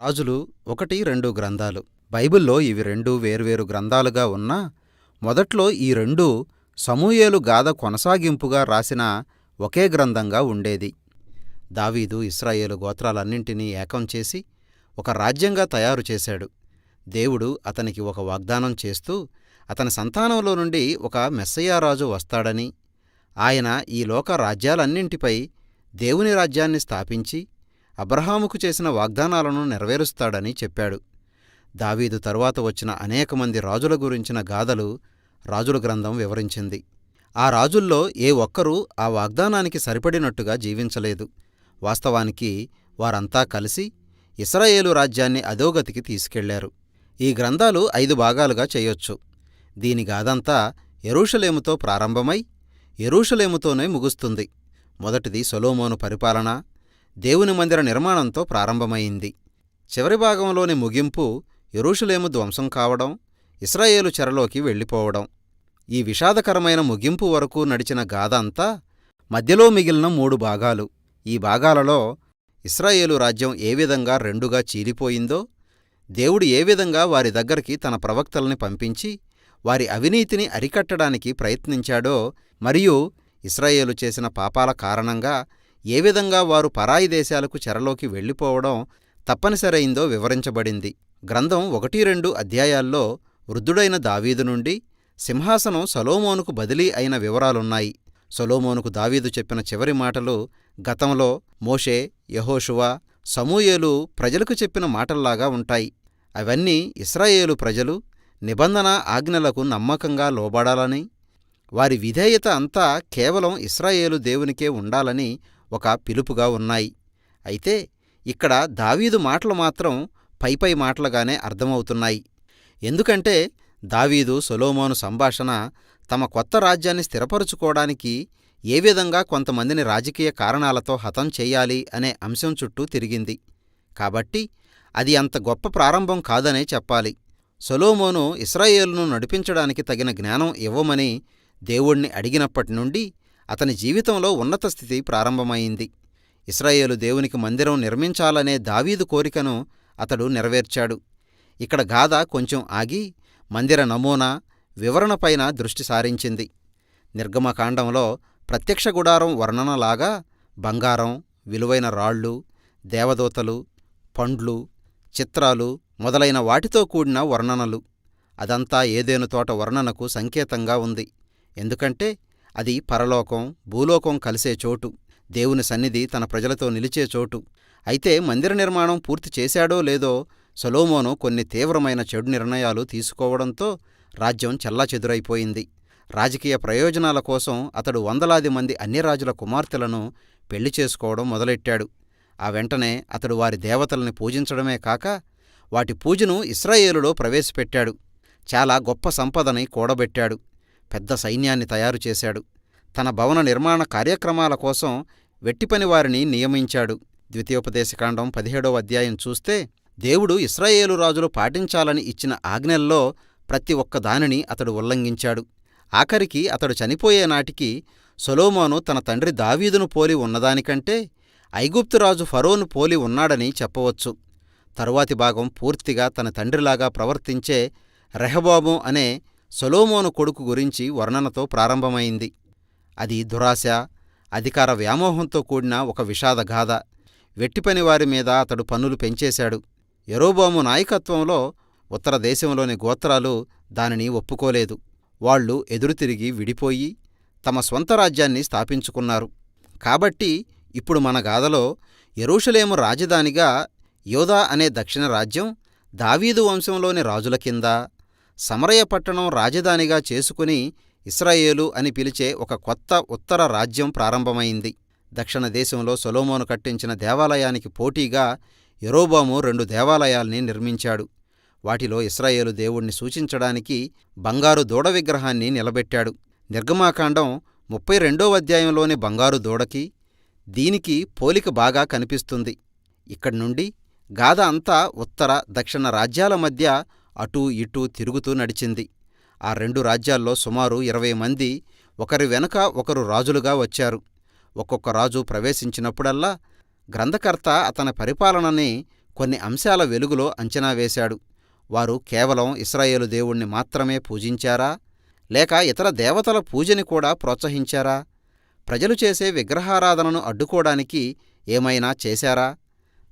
రాజులు 1, 2 గ్రంథాలు. బైబిల్లో ఇవి 2 వేర్వేరు గ్రంథాలుగా ఉన్నా మొదట్లో ఈ 2 సమూయేలు గాథ కొనసాగింపుగా రాసిన ఒకే గ్రంథంగా ఉండేది. దావీదు ఇశ్రాయేలు గోత్రాలన్నింటినీ ఏకం చేసి ఒక రాజ్యంగా తయారు చేశాడు. దేవుడు అతనికి ఒక వాగ్దానం చేస్తూ అతని సంతానంలో నుండి ఒక మెస్సయ్యారాజు వస్తాడని, ఆయన ఈ లోక రాజ్యాలన్నింటిపై దేవుని రాజ్యాన్ని స్థాపించి అబ్రహాముకు చేసిన వాగ్దానాలను నెరవేరుస్తాడని చెప్పాడు. దావీదు తరువాత వచ్చిన అనేకమంది రాజుల గురించిన గాథలు రాజుల గ్రంథం వివరించింది. ఆ రాజుల్లో ఏ ఒక్కరూ ఆ వాగ్దానానికి సరిపడినట్టుగా జీవించలేదు. వాస్తవానికి వారంతా కలిసి ఇశ్రాయేలు రాజ్యాన్ని అధోగతికి తీసుకెళ్లారు. ఈ గ్రంథాలు 5 భాగాలుగా చేయొచ్చు. దీని గాథంతా యెరూషలేముతో ప్రారంభమై యెరూషలేముతోనే ముగుస్తుంది. మొదటిది సొలొమోను పరిపాలన, దేవుని మందిర నిర్మాణంతో ప్రారంభమైంది. చివరి భాగంలోని ముగింపు యెరూషలేము ధ్వంసం కావడం, ఇశ్రాయేలు చెరలోకి వెళ్ళిపోవడం. ఈ విషాదకరమైన ముగింపు వరకు నడిచిన గాథ అంతా మధ్యలో మిగిలిన 3 భాగాలు. ఈ భాగాలలో ఇశ్రాయేలు రాజ్యం ఏ విధంగా 2గా చీలిపోయిందో, దేవుడు ఏ విధంగా వారి దగ్గరికి తన ప్రవక్తల్ని పంపించి వారి అవినీతిని అరికట్టడానికి ప్రయత్నించాడో, మరియు ఇశ్రాయేలు చేసిన పాపాల కారణంగా ఏ విధంగా వారు పరాయి దేశాలకు చెరలోకి వెళ్ళిపోవడం తప్పనిసరైందో వివరించబడింది. గ్రంథం 1-2 అధ్యాయాల్లో వృద్ధుడైన దావీదు నుండి సింహాసనం సొలొమోనుకు బదిలీ అయిన వివరాలున్నాయి. సొలొమోనుకు దావీదు చెప్పిన చివరి మాటలు గతంలో మోషే, యెహోషువ, సమూయేలు ప్రజలకు చెప్పిన మాటల్లాగా ఉంటాయి. అవన్నీ ఇశ్రాయేలు ప్రజలు నిబంధన ఆజ్ఞలకు నమ్మకంగా లోబడాలని, వారి విధేయత అంతా కేవలం ఇశ్రాయేలు దేవునికే ఉండాలని ఒక పిలుపుగా ఉన్నాయి. అయితే ఇక్కడ దావీదు మాటలు మాత్రం పైపై మాటలుగానే అర్థమవుతున్నాయి. ఎందుకంటే దావీదు సొలొమోను సంభాషణ తమ కొత్త రాజ్యాన్ని స్థిరపరుచుకోవడానికి ఏ విధంగా కొంతమందిని రాజకీయ కారణాలతో హతం చెయ్యాలి అనే అంశం చుట్టూ తిరిగింది. కాబట్టి అది అంత గొప్ప ప్రారంభం కాదనే చెప్పాలి. సొలొమోను ఇశ్రాయేలును నడిపించడానికి తగిన జ్ఞానం ఇవ్వమని దేవుణ్ణి అడిగినప్పటి నుండి అతని జీవితంలో ఉన్నత స్థితి ప్రారంభమైంది. ఇశ్రాయేలు దేవునికి మందిరం నిర్మించాలనే దావీదు కోరికను అతడు నెరవేర్చాడు. ఇక్కడ గాథ కొంచెం ఆగి మందిర నమూనా, వివరణపైన దృష్టి సారించింది. నిర్గమకాండంలో ప్రత్యక్ష గుడారం వర్ణనలాగా బంగారం, విలువైన రాళ్ళు, దేవదూతలు, పండ్లు, చిత్రాలు మొదలైన వాటితో కూడిన వర్ణనలు. అదంతా ఏదెను తోట వర్ణనకు సంకేతంగా ఉంది. ఎందుకంటే అది పరలోకం, భూలోకం కలిసే చోటు, దేవుని సన్నిధి తన ప్రజలతో నిలిచే చోటు. అయితే మందిర నిర్మాణం పూర్తి చేశాడో లేదో సొలొమోను కొన్ని తీవ్రమైన చెడు నిర్ణయాలు తీసుకోవడంతో రాజ్యం చెల్లాచెదురైపోయింది. రాజకీయ ప్రయోజనాల కోసం అతడు వందలాది మంది అన్యరాజుల కుమార్తెలను పెళ్లి చేసుకోవడం మొదలెట్టాడు. ఆ వెంటనే అతడు వారి దేవతల్ని పూజించడమే కాక వాటి పూజను ఇశ్రాయేలులో ప్రవేశపెట్టాడు. చాలా గొప్ప సంపదని కూడబెట్టాడు. పెద్ద సైన్యాన్ని తయారు చేశాడు. తన భవన నిర్మాణ కార్యక్రమాల కోసం వెట్టిపనివారిని నియమించాడు. ద్వితీయోపదేశకాండం 17వ అధ్యాయం చూస్తే దేవుడు ఇశ్రాయేలు రాజులు పాటించాలని ఇచ్చిన ఆజ్ఞల్లో ప్రతి ఒక్క దానిని అతడు ఉల్లంఘించాడు. ఆఖరికి అతడు చనిపోయే నాటికి సొలొమోను తన తండ్రి దావీదును పోలి ఉన్నదానికంటే ఐగుప్తురాజు ఫరోను పోలి ఉన్నాడని చెప్పవచ్చు. తరువాతి భాగం పూర్తిగా తన తండ్రిలాగా ప్రవర్తించే రెహబాము అనే సొలొమోను కొడుకు గురించి వర్ణనతో ప్రారంభమైంది. అది దురాశ, అధికార వ్యామోహంతో కూడిన ఒక విషాదగాథ. వెట్టిపనివారి మీద అతడు పన్నులు పెంచేశాడు. యరొబాము నాయకత్వంలో ఉత్తర దేశంలోని గోత్రాలు దానిని ఒప్పుకోలేదు. వాళ్లు ఎదురుతిరిగి విడిపోయి తమ స్వంత రాజ్యాన్ని స్థాపించుకున్నారు. కాబట్టి ఇప్పుడు మన గాథలో యెరూషలేము రాజధానిగా యోదా అనే దక్షిణ రాజ్యం దావీదు వంశంలోని రాజుల కింద, సమరయ పట్టణం రాజధానిగా చేసుకుని ఇశ్రాయేలు అని పిలిచే ఒక కొత్త ఉత్తర రాజ్యం ప్రారంభమైంది. దక్షిణ దేశంలో సొలొమోను కట్టించిన దేవాలయానికి పోటీగా యరొబాము 2 దేవాలయాల్ని నిర్మించాడు. వాటిలో ఇశ్రాయేలు దేవుణ్ణి సూచించడానికి బంగారు దూడ విగ్రహాన్ని నిలబెట్టాడు. నిర్గమాకాండం 32వ అధ్యాయంలోని బంగారు దూడకి దీనికి పోలిక బాగా కనిపిస్తుంది. ఇక్కడి నుండి గాథ అంతా ఉత్తర, దక్షిణ రాజ్యాల మధ్య అటూ ఇటూ తిరుగుతూ నడిచింది. ఆ 2 రాజ్యాల్లో సుమారు 20 మంది ఒకరి వెనుక ఒకరు రాజులుగా వచ్చారు. ఒక్కొక్క రాజు ప్రవేశించినప్పుడల్లా గ్రంథకర్త అతని పరిపాలనని కొన్ని అంశాల వెలుగులో అంచనా వేశాడు. వారు కేవలం ఇశ్రాయేలు దేవుణ్ణి మాత్రమే పూజించారా, లేక ఇతర దేవతల పూజని కూడా ప్రోత్సహించారా? ప్రజలు చేసే విగ్రహారాధనను అడ్డుకోవడానికి ఏమైనా చేశారా?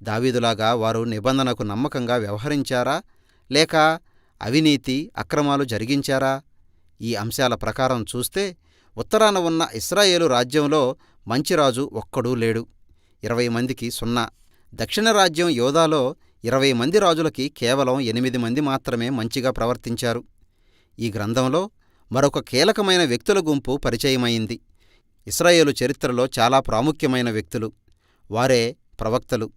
దావీదులాగా వారు నిబంధనకు నమ్మకంగా వ్యవహరించారా, లేక అవినీతి, అక్రమాలు జరిగించారా? ఈ అంశాల ప్రకారం చూస్తే ఉత్తరాన ఉన్న ఇశ్రాయేలు రాజ్యంలో మంచి రాజు ఒక్కడూ లేడు. 20 మందికి 0. దక్షిణ రాజ్యం యోదాలో 20 మంది రాజులకి కేవలం 8 మంది మాత్రమే మంచిగా ప్రవర్తించారు. ఈ గ్రంథంలో మరొక కీలకమైన వ్యక్తుల గుంపు పరిచయమైంది. ఇశ్రాయేలు చరిత్రలో చాలా ప్రాముఖ్యమైన వ్యక్తులు. వారే ప్రవక్తలు.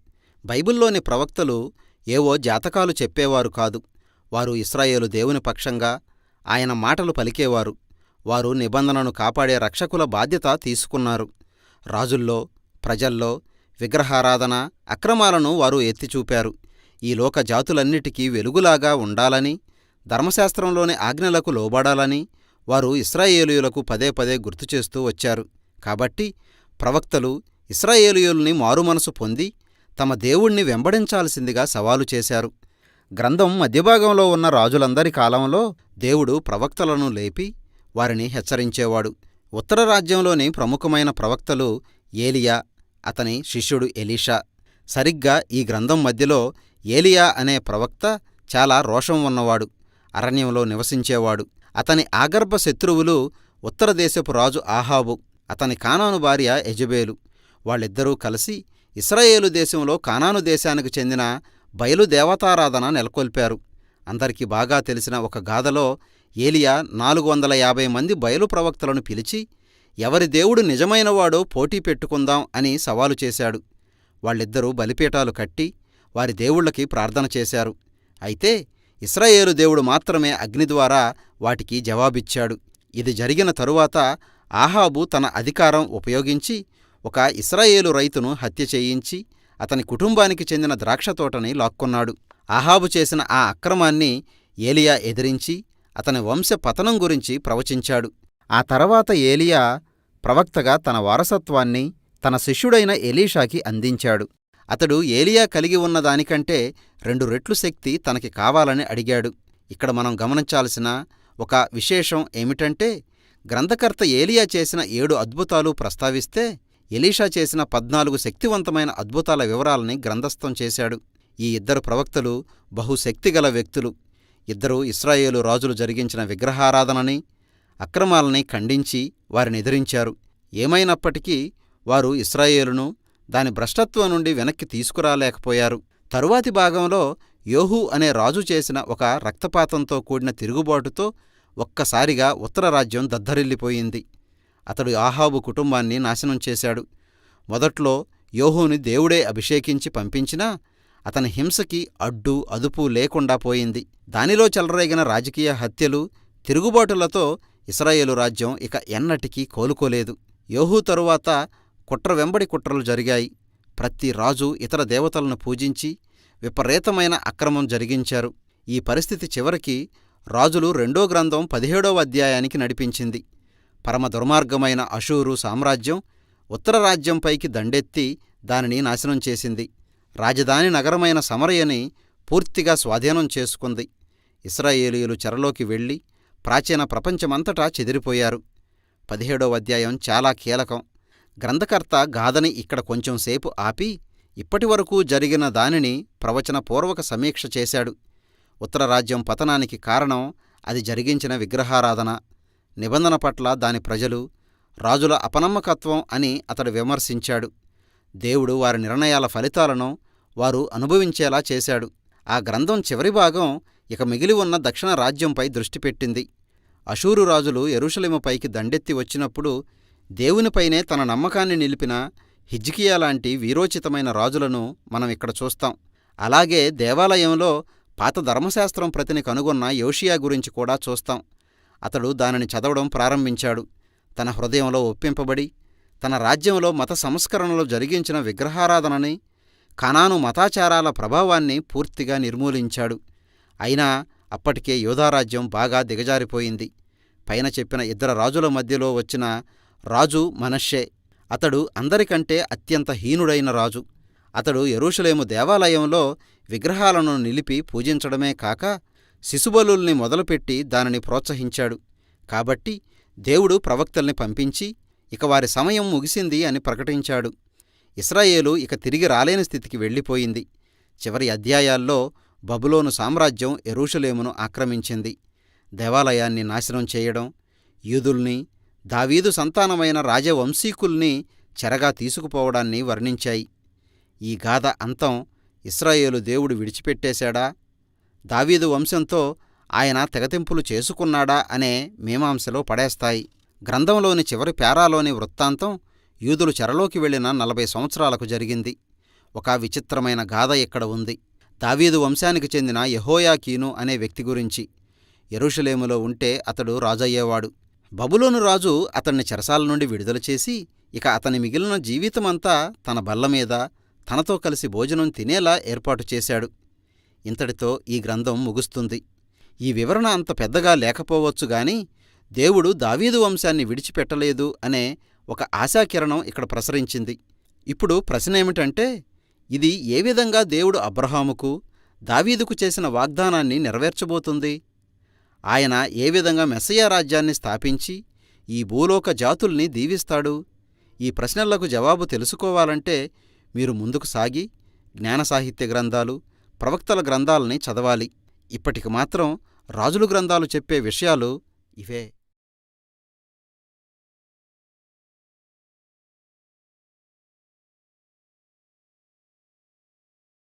బైబిల్లోని ప్రవక్తలు ఏవో జాతకాలు చెప్పేవారు కాదు. వారు ఇశ్రాయేలు దేవుని పక్షంగా ఆయన మాటలు పలికేవారు. వారు నిబంధనను కాపాడే రక్షకుల బాధ్యత తీసుకున్నారు. రాజుల్లో, ప్రజల్లో విగ్రహారాధన, అక్రమాలను వారు ఎత్తిచూపారు. ఈ లోక జాతులన్నిటికీ వెలుగులాగా ఉండాలని, ధర్మశాస్త్రంలోని ఆజ్ఞలకు లోబడాలని వారు ఇశ్రాయేలీయులకు పదే పదే గుర్తుచేస్తూ వచ్చారు. కాబట్టి ప్రవక్తలు ఇశ్రాయేలీయుల్ని మారుమనసు పొంది తమ దేవుణ్ణి వెంబడించాల్సిందిగా సవాలు చేశారు. గ్రంథం మధ్యభాగంలో ఉన్న రాజులందరి కాలంలో దేవుడు ప్రవక్తలను లేపి వారిని హెచ్చరించేవాడు. ఉత్తర రాజ్యంలోని ప్రముఖమైన ప్రవక్తలు ఏలియా, అతని శిష్యుడు ఎలీషా. సరిగ్గా ఈ గ్రంథం మధ్యలో ఏలియా అనే ప్రవక్త చాలా రోషం ఉన్నవాడు. అరణ్యంలో నివసించేవాడు. అతని ఆగర్భ శత్రువులు ఉత్తర దేశపు రాజు ఆహాబు, అతని కానాను భార్య యెజెబెలు. వాళ్ళిద్దరూ కలిసి ఇశ్రాయేలు దేశంలో కానాను దేశానికి చెందిన బయలు దేవతారాధన నెలకొల్పారు. అందరికీ బాగా తెలిసిన ఒక గాథలో ఏలియా 450 మంది బయలు ప్రవక్తలను పిలిచి ఎవరి దేవుడు నిజమైనవాడో పోటీ పెట్టుకుందాం అని సవాలు చేశాడు. వాళ్ళిద్దరూ బలిపీఠాలు కట్టి వారి దేవుళ్ళకి ప్రార్థన చేశారు. అయితే ఇశ్రాయేలు దేవుడు మాత్రమే అగ్ని ద్వారా వాటికి జవాబిచ్చాడు. ఇది జరిగిన తరువాత ఆహాబు తన అధికారం ఉపయోగించి ఒక ఇశ్రాయేలు రైతును హత్య చేయించి అతని కుటుంబానికి చెందిన ద్రాక్షతోటని లాక్కున్నాడు. ఆహాబు చేసిన ఆ అక్రమాన్ని ఏలియా ఎదిరించి అతని వంశ పతనం గురించి ప్రవచించాడు. ఆ తర్వాత ఏలియా ప్రవక్తగా తన వారసత్వాన్ని తన శిష్యుడైన ఎలీషాకి అందించాడు. అతడు ఏలియా కలిగి ఉన్న దానికంటే 2 రెట్లు శక్తి తనకి కావాలని అడిగాడు. ఇక్కడ మనం గమనించాల్సిన ఒక విశేషం ఏమిటంటే, గ్రంథకర్త ఏలియా చేసిన 7 అద్భుతాలు ప్రస్తావిస్తే ఎలీషా చేసిన 14 శక్తివంతమైన అద్భుతాల వివరాలని గ్రంథస్థం చేశాడు. ఈ ఇద్దరు ప్రవక్తలు బహుశక్తిగల వ్యక్తులు. ఇద్దరూ ఇశ్రాయేలు రాజులు జరిగించిన విగ్రహారాధనని, అక్రమాలని ఖండించి వారినెదిరించారు. ఏమైనప్పటికీ వారు ఇశ్రాయేలును దాని భ్రష్టత్వం నుండి వెనక్కి తీసుకురాలేకపోయారు. తరువాతి భాగంలో యోహు అనే రాజు చేసిన ఒక రక్తపాతంతో కూడిన తిరుగుబాటుతో ఒక్కసారిగా ఉత్తర రాజ్యం దద్దరిల్లిపోయింది. అతడు ఆహాబు కుటుంబాన్ని నాశనం చేశాడు. మొదట్లో యోహుని దేవుడే అభిషేకించి పంపించినా అతని హింసకి అడ్డు అదుపు లేకుండా పోయింది. దానిలో చెలరేగిన రాజకీయ హత్యలు, తిరుగుబాటులతో ఇశ్రాయేలు రాజ్యం ఇక ఎన్నటికీ కోలుకోలేదు. యోహు తరువాత కుట్ర వెంబడి కుట్రలు జరిగాయి. ప్రతి రాజు ఇతర దేవతలను పూజించి విపరీతమైన అక్రమం జరిగించారు. ఈ పరిస్థితి చివరికి రాజులు 2వ గ్రంథం 17వ అధ్యాయానికి నడిపించింది. పరమ దుర్మార్గమైన అషూరు సామ్రాజ్యం ఉత్తర రాజ్యంపైకి దండెత్తి దానిని నాశనం చేసింది. రాజధాని నగరమైన సమరయని పూర్తిగా స్వాధీనం చేసుకుంది. ఇశ్రాయేలీయులు చెరలోకి వెళ్లి ప్రాచీన ప్రపంచమంతటా చెదిరిపోయారు. 17వ అధ్యాయం చాలా కీలకం. గ్రంథకర్త గాథని ఇక్కడ కొంచెంసేపు ఆపి ఇప్పటివరకు జరిగిన దానిని ప్రవచనపూర్వక సమీక్ష చేశాడు. ఉత్తర రాజ్యం పతనానికి కారణం అది జరిగించిన విగ్రహారాధన, నిబంధన పట్ల దాని ప్రజలు, రాజుల అపనమ్మకత్వం అని అతడు విమర్శించాడు. దేవుడు వారి నిర్ణయాల ఫలితాలను వారు అనుభవించేలా చేశాడు. ఆ గ్రంథం చివరి భాగం ఇక మిగిలి ఉన్న దక్షిణ రాజ్యంపై దృష్టిపెట్టింది. అషూరు రాజులు యెరూషలేముపైకి దండెత్తి వచ్చినప్పుడు దేవునిపైనే తన నమ్మకాన్ని నిలిపిన హిజ్కియా లాంటి వీరోచితమైన రాజులను మనం ఇక్కడ చూస్తాం. అలాగే దేవాలయంలో పాత ధర్మశాస్త్రం ప్రతిని కనుగొన్న యోషియా గురించి కూడా చూస్తాం. అతడు దానిని చదవడం ప్రారంభించాడు. తన హృదయంలో ఒప్పింపబడి తన రాజ్యంలో మత సంస్కరణలు జరిగించిన విగ్రహారాధనని, కానాను మతాచారాల ప్రభావాన్ని పూర్తిగా నిర్మూలించాడు. అయినా అప్పటికే యూదారాజ్యం బాగా దిగజారిపోయింది. పైన చెప్పిన 2 రాజుల మధ్యలో వచ్చిన రాజు మనష్షే. అతడు అందరికంటే అత్యంత హీనుడైన రాజు. అతడు యెరూషలేము దేవాలయంలో విగ్రహాలను నిలిపి పూజించడమే కాక శిశుబలుల్ని మొదలుపెట్టి దానిని ప్రోత్సహించాడు. కాబట్టి దేవుడు ప్రవక్తల్ని పంపించి ఇక వారి సమయం ముగిసింది అని ప్రకటించాడు. ఇశ్రాయేలు ఇక తిరిగి రాలేని స్థితికి వెళ్ళిపోయింది. చివరి అధ్యాయాల్లో బబులోను సామ్రాజ్యం యెరూషలేమును ఆక్రమించింది. దేవాలయాన్ని నాశనం చేయడం, యూదుల్ని, దావీదు సంతానమైన రాజవంశీకుల్ని చెరగా తీసుకుపోవడాన్ని వర్ణించాయి. ఈ గాథ అంతం ఇశ్రాయేలు దేవుడు విడిచిపెట్టేశాడా, దావీదు వంశంతో ఆయన తెగతింపులు చేసుకున్నాడా అనే మీమాంసలో పడేస్తాయి. గ్రంథంలోని చివరి పేరాలోని వృత్తాంతం యూదులు చెరలోకి వెళ్లిన 40 సంవత్సరాలకు జరిగింది. ఒక విచిత్రమైన గాథ ఇక్కడ ఉంది. దావీదు వంశానికి చెందిన యెహోయాకీను అనే వ్యక్తి గురించి. యెరూషలేములో ఉంటే అతడు రాజయ్యేవాడు. బబులోను రాజు అతన్ని చెరసాల నుండి విడుదల చేసి ఇక అతని మిగిలిన జీవితమంతా తన బల్లమీద తనతో కలిసి భోజనం తినేలా ఏర్పాటు చేశాడు. ఇంతటితో ఈ గ్రంథం ముగుస్తుంది. ఈ వివరణ అంత పెద్దగా లేకపోవచ్చుగాని దేవుడు దావీదు వంశాన్ని విడిచిపెట్టలేదు అనే ఒక ఆశాకిరణం ఇక్కడ ప్రసరించింది. ఇప్పుడు ప్రశ్నేమిటంటే, ఇది ఏ విధంగా దేవుడు అబ్రహాముకు, దావీదుకు చేసిన వాగ్దానాన్ని నెరవేర్చబోతుంది? ఆయన ఏ విధంగా మెస్సీయ రాజ్యాన్ని స్థాపించి ఈ భూలోక జాతుల్ని దీవిస్తాడు? ఈ ప్రశ్నలకు జవాబు తెలుసుకోవాలంటే మీరు ముందుకు సాగి జ్ఞానసాహిత్య గ్రంథాలు, ప్రవక్తల గ్రంథాలని చదవాలి. ఇప్పటికి మాత్రం రాజుల గ్రంథాలు చెప్పే విషయాలు ఇవే.